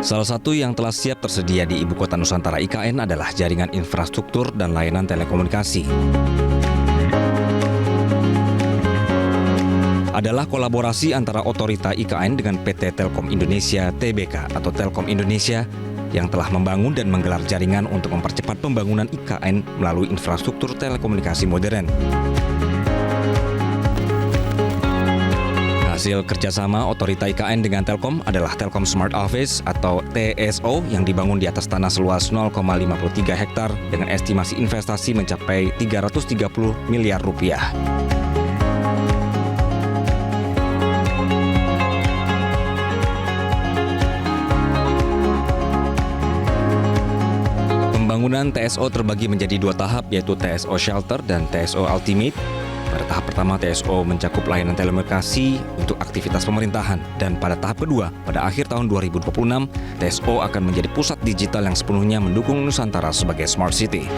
Salah satu yang telah siap tersedia di Ibu Kota Nusantara IKN adalah jaringan infrastruktur dan layanan telekomunikasi. Adalah kolaborasi antara Otorita IKN dengan PT Telkom Indonesia Tbk atau Telkom Indonesia yang telah membangun dan menggelar jaringan untuk mempercepat pembangunan IKN melalui infrastruktur telekomunikasi modern. Hasil kerjasama Otorita IKN dengan Telkom adalah Telkom Smart Office atau TSO yang dibangun di atas tanah seluas 0,53 hektar dengan estimasi investasi mencapai 330 miliar rupiah. Pembangunan TSO terbagi menjadi dua tahap, yaitu TSO Shelter dan TSO Ultimate. Pada tahap pertama, TSO mencakup layanan telekomunikasi untuk aktivitas pemerintahan. Dan pada tahap kedua, pada akhir tahun 2026, TSO akan menjadi pusat digital yang sepenuhnya mendukung Nusantara sebagai Smart City.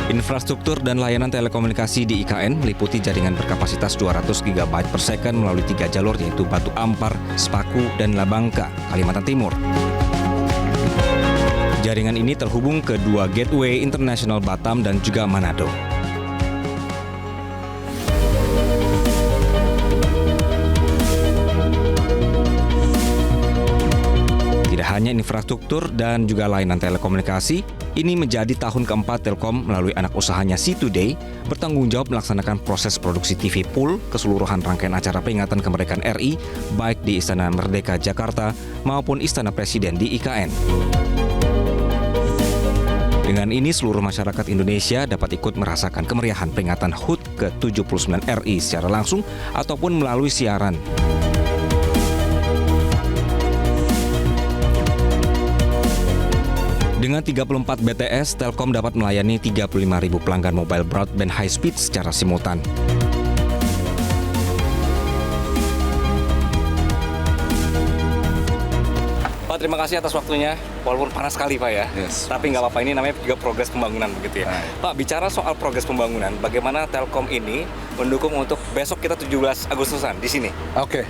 Infrastruktur dan layanan telekomunikasi di IKN meliputi jaringan berkapasitas 200 GB per second melalui 3 jalur, yaitu Batu Ampar, Sepaku, dan Labangka, Kalimantan Timur. Jaringan ini terhubung ke dua gateway internasional Batam dan juga Manado. Tidak hanya infrastruktur dan juga layanan telekomunikasi, ini menjadi tahun keempat Telkom melalui anak usahanya C2Day bertanggung jawab melaksanakan proses produksi TV Pool keseluruhan rangkaian acara peringatan kemerdekaan RI baik di Istana Merdeka Jakarta maupun Istana Presiden di IKN. Dengan ini seluruh masyarakat Indonesia dapat ikut merasakan kemeriahan peringatan HUT ke-79 RI secara langsung ataupun melalui siaran. Dengan 34 BTS, Telkom dapat melayani 35.000 pelanggan mobile broadband high speed secara simultan. Pak, terima kasih atas waktunya. Walaupun panas sekali, Pak ya. Yes. Tapi nggak apa-apa, ini namanya juga progres pembangunan begitu ya. Pak, bicara soal progres pembangunan, bagaimana Telkom ini mendukung untuk besok kita 17 Agustusan di sini? Oke,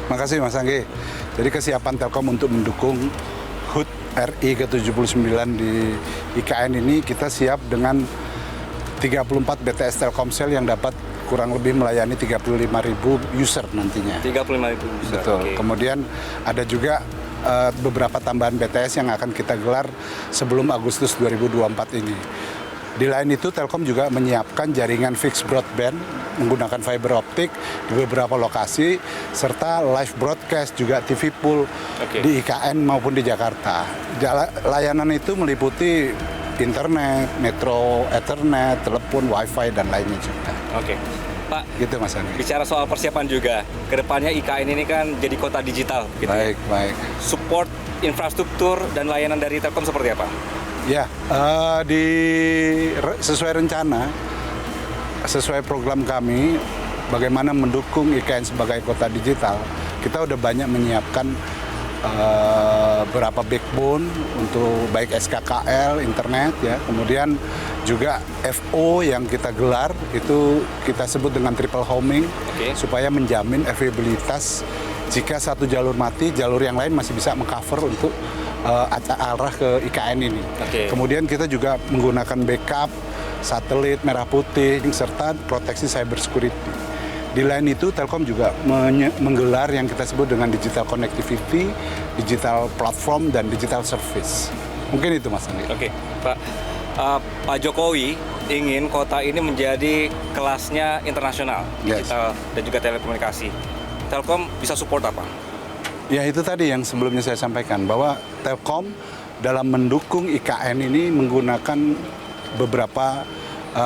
makasih Mas Anggi. Jadi kesiapan Telkom untuk mendukung HUT RI ke-79 di IKN ini, kita siap dengan 34 BTS Telkomsel yang dapat kurang lebih melayani 35.000 user nantinya. 35.000 user. Betul. Okay. Kemudian ada juga beberapa tambahan BTS yang akan kita gelar sebelum Agustus 2024 ini. Di lain itu, Telkom juga menyiapkan jaringan fixed broadband menggunakan fiber optik di beberapa lokasi, serta live broadcast juga TV Pool di IKN maupun di Jakarta. Layanan itu meliputi internet, metro, ethernet, telepon, wifi, dan lainnya juga. Oke. Pak, gitu Mas Andi. Bicara soal persiapan juga, kedepannya IKN ini kan jadi kota digital. Gitu baik, ya. Baik. Support infrastruktur dan layanan dari Telkom seperti apa? Ya, sesuai rencana, sesuai program kami, bagaimana mendukung IKN sebagai kota digital, kita udah banyak menyiapkan berapa backbone untuk baik SKKL, internet ya, kemudian juga FO yang kita gelar itu kita sebut dengan triple homing, supaya menjamin availabilitas jika satu jalur mati, jalur yang lain masih bisa mengcover untuk arah ke IKN ini. Kemudian kita juga menggunakan backup satelit merah putih serta proteksi cyber security. Di lain itu, Telkom juga menggelar yang kita sebut dengan digital connectivity, digital platform, dan digital service. Mungkin itu Mas Andi. Oke, Pak. Pak Jokowi ingin kota ini menjadi kelasnya internasional, digital dan juga telekomunikasi. Telkom bisa support apa? Ya itu tadi yang sebelumnya saya sampaikan, bahwa Telkom dalam mendukung IKN ini menggunakan beberapa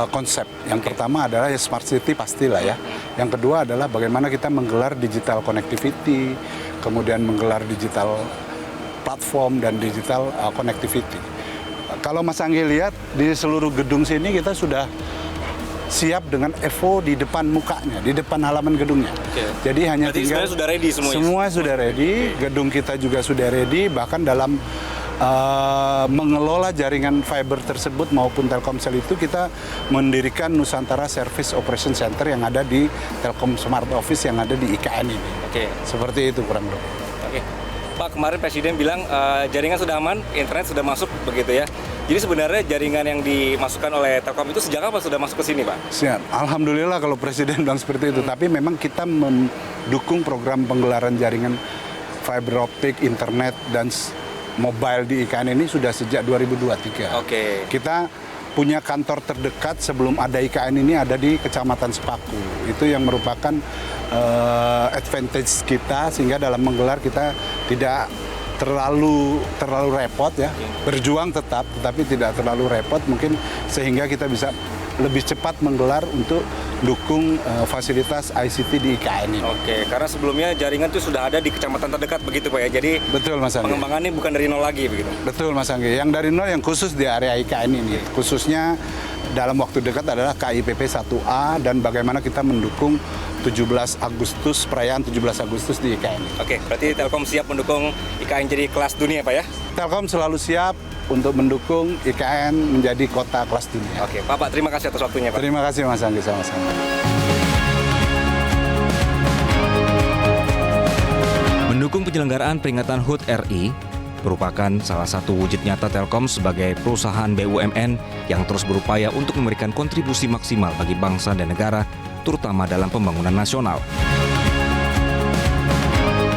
konsep. Yang pertama adalah ya Smart City pastilah ya. Yang kedua adalah bagaimana kita menggelar digital connectivity, kemudian menggelar digital platform dan digital connectivity. Kalau Mas Anggi lihat di seluruh gedung sini kita sudah siap dengan Evo di depan mukanya, di depan halaman gedungnya. Jadi hanya tinggal sudah ready semuanya. Semua sudah ready, gedung kita juga sudah ready, bahkan dalam mengelola jaringan fiber tersebut maupun Telkomsel itu, kita mendirikan Nusantara Service Operation Center yang ada di Telkom Smart Office yang ada di IKN ini. Oke. Seperti itu kurang lebih. Oke. Pak, kemarin Presiden bilang jaringan sudah aman, internet sudah masuk begitu ya. Jadi sebenarnya jaringan yang dimasukkan oleh Telkom itu sejak kapan sudah masuk ke sini, Pak? Siap. Alhamdulillah kalau Presiden bilang seperti itu. Tapi memang kita mendukung program penggelaran jaringan fiber optik, internet, dan mobile di IKN ini sudah sejak 2023. Oke. Kita punya kantor terdekat sebelum ada IKN ini ada di Kecamatan Sepaku. Itu yang merupakan advantage kita, sehingga dalam menggelar kita tidak terlalu repot ya. Berjuang tetap, tetapi tidak terlalu repot mungkin, sehingga kita bisa lebih cepat menggelar untuk dukung fasilitas ICT di IKN ini. Oke, karena sebelumnya jaringan itu sudah ada di kecamatan terdekat begitu Pak ya. Jadi betul Mas Anggi. Pengembangannya bukan dari nol lagi begitu. Betul Mas Anggi. Yang dari nol yang khusus di area IKN ini. Khususnya dalam waktu dekat adalah KIPP 1A dan bagaimana kita mendukung 17 Agustus, perayaan 17 Agustus di IKN. Oke, berarti Telkom siap mendukung IKN jadi kelas dunia Pak ya? Telkom selalu siap untuk mendukung IKN menjadi kota kelas dunia. Oke, Pak, terima kasih atas waktunya Pak. Terima kasih Mas Anggi, sama-sama. Mendukung penyelenggaraan peringatan HUT RI merupakan salah satu wujud nyata Telkom sebagai perusahaan BUMN yang terus berupaya untuk memberikan kontribusi maksimal bagi bangsa dan negara, terutama dalam pembangunan nasional.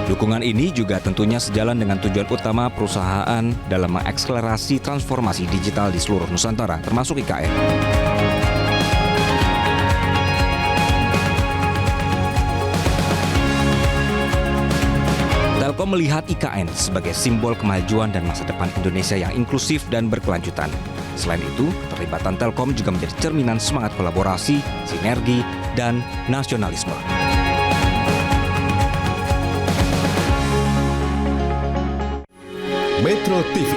Dukungan ini juga tentunya sejalan dengan tujuan utama perusahaan dalam mengakselerasi transformasi digital di seluruh Nusantara, termasuk IKN. Telkom melihat IKN sebagai simbol kemajuan dan masa depan Indonesia yang inklusif dan berkelanjutan. Selain itu, keterlibatan Telkom juga menjadi cerminan semangat kolaborasi, sinergi, dan nasionalisme. Metro TV.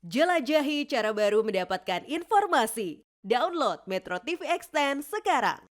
Jelajahi cara baru mendapatkan informasi. Download Metro TV Extend sekarang.